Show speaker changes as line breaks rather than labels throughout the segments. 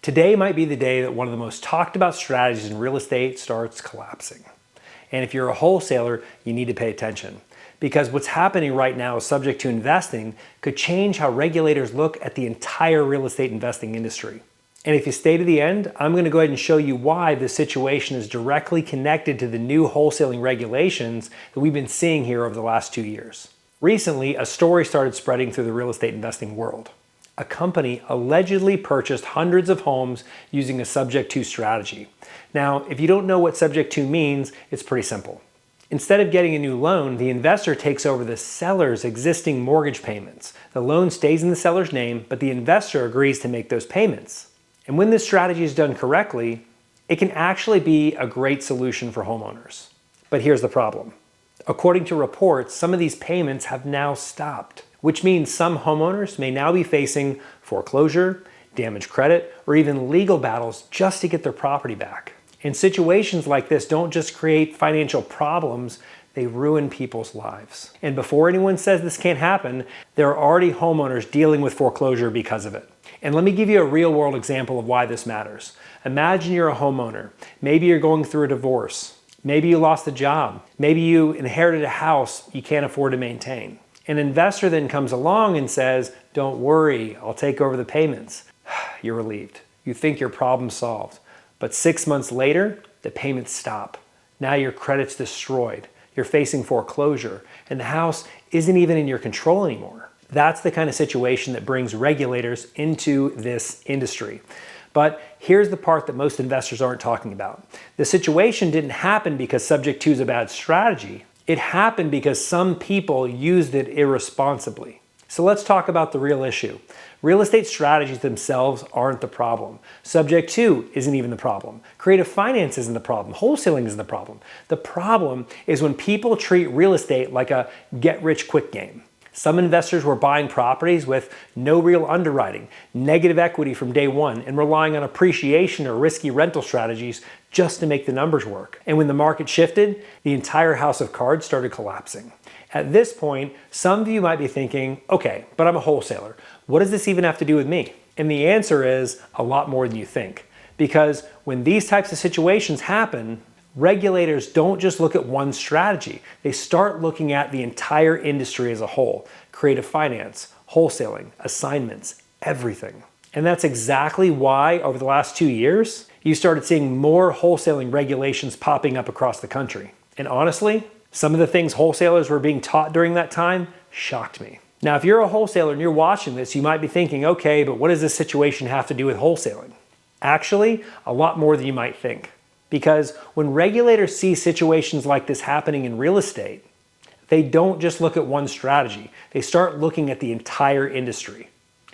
Today might be the day that one of the most talked about strategies in real estate starts collapsing. And if you're a wholesaler, you need to pay attention. Because what's happening right now, subject to investing, could change how regulators look at the entire real estate investing industry. And if you stay to the end, I'm going to go ahead and show you why this situation is directly connected to the new wholesaling regulations that we've been seeing here over the last 2 years. Recently, a story started spreading through the real estate investing world. A company allegedly purchased hundreds of homes using a subject to strategy. Now, if you don't know what subject to means, it's pretty simple. Instead of getting a new loan, the investor takes over the seller's existing mortgage payments. The loan stays in the seller's name, but the investor agrees to make those payments. And when this strategy is done correctly, it can actually be a great solution for homeowners. But here's the problem. According to reports, some of these payments have now stopped, which means some homeowners may now be facing foreclosure, damaged credit, or even legal battles just to get their property back. And situations like this don't just create financial problems, they ruin people's lives. And before anyone says this can't happen, there are already homeowners dealing with foreclosure because of it. And let me give you a real-world example of why this matters. Imagine you're a homeowner. Maybe you're going through a divorce. Maybe you lost a job. Maybe you inherited a house you can't afford to maintain. An investor then comes along and says, "Don't worry, I'll take over the payments." You're relieved. You think your problem's solved. But 6 months later, the payments stop. Now your credit's destroyed. You're facing foreclosure, and the house isn't even in your control anymore. That's the kind of situation that brings regulators into this industry. But here's the part that most investors aren't talking about. The situation didn't happen because subject to is a bad strategy. It happened because some people used it irresponsibly. So let's talk about the real issue. Real estate strategies themselves aren't the problem. Subject to isn't even the problem. Creative finance isn't the problem. Wholesaling isn't the problem. The problem is when people treat real estate like a get-rich-quick game. Some investors were buying properties with no real underwriting, negative equity from day one, and relying on appreciation or risky rental strategies just to make the numbers work. And when the market shifted, the entire house of cards started collapsing. At this point, some of you might be thinking, okay, but I'm a wholesaler. What does this even have to do with me? And the answer is a lot more than you think. Because when these types of situations happen, regulators don't just look at one strategy. They start looking at the entire industry as a whole. Creative finance, wholesaling, assignments, everything. And that's exactly why over the last 2 years, you started seeing more wholesaling regulations popping up across the country. And honestly, some of the things wholesalers were being taught during that time shocked me. Now, if you're a wholesaler and you're watching this, you might be thinking, okay, but what does this situation have to do with wholesaling? Actually, a lot more than you might think. Because when regulators see situations like this happening in real estate, they don't just look at one strategy. They start looking at the entire industry.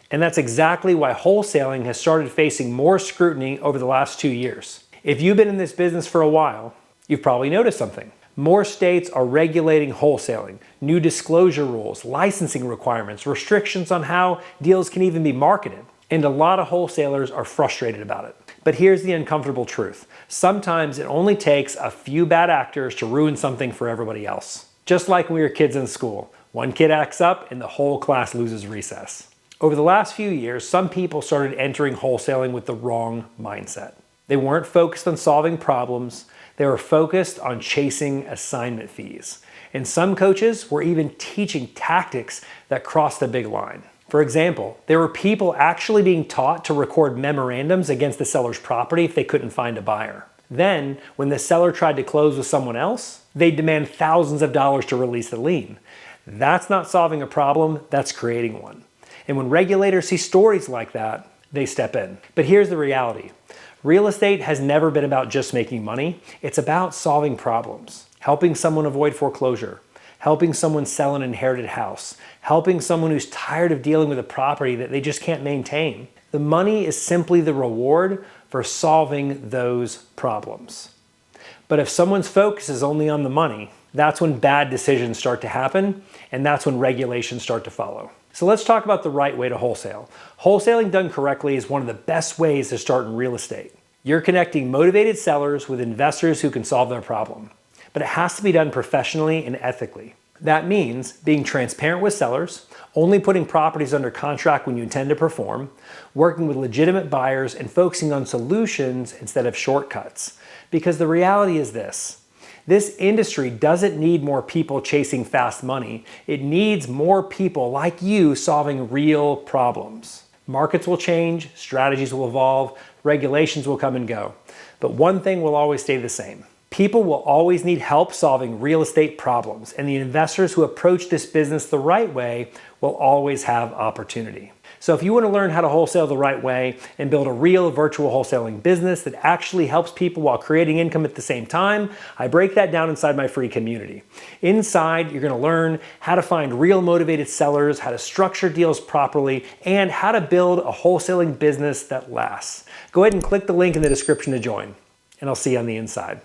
And that's exactly why wholesaling has started facing more scrutiny over the last 2 years. If you've been in this business for a while, you've probably noticed something. More states are regulating wholesaling, new disclosure rules, licensing requirements, restrictions on how deals can even be marketed. And a lot of wholesalers are frustrated about it. But here's the uncomfortable truth. Sometimes it only takes a few bad actors to ruin something for everybody else. Just like when we were kids in school. One kid acts up and the whole class loses recess. Over the last few years, some people started entering wholesaling with the wrong mindset. They weren't focused on solving problems. They were focused on chasing assignment fees. And some coaches were even teaching tactics that crossed the big line. For example, there were people actually being taught to record memorandums against the seller's property if they couldn't find a buyer. Then, when the seller tried to close with someone else, they'd demand thousands of dollars to release the lien. That's not solving a problem, that's creating one. And when regulators see stories like that, they step in. But here's the reality. Real estate has never been about just making money. It's about solving problems, helping someone avoid foreclosure, helping someone sell an inherited house, helping someone who's tired of dealing with a property that they just can't maintain. The money is simply the reward for solving those problems. But if someone's focus is only on the money, that's when bad decisions start to happen, and that's when regulations start to follow. So let's talk about the right way to wholesale. Wholesaling done correctly is one of the best ways to start in real estate. You're connecting motivated sellers with investors who can solve their problem. But it has to be done professionally and ethically. That means being transparent with sellers, only putting properties under contract when you intend to perform, working with legitimate buyers, and focusing on solutions instead of shortcuts. Because the reality is this industry doesn't need more people chasing fast money. It needs more people like you solving real problems. Markets will change, strategies will evolve, regulations will come and go. But one thing will always stay the same. People will always need help solving real estate problems, and the investors who approach this business the right way will always have opportunity. So if you want to learn how to wholesale the right way and build a real virtual wholesaling business that actually helps people while creating income at the same time, I break that down inside my free community. Inside, you're going to learn how to find real motivated sellers, how to structure deals properly, and how to build a wholesaling business that lasts. Go ahead and click the link in the description to join, and I'll see you on the inside.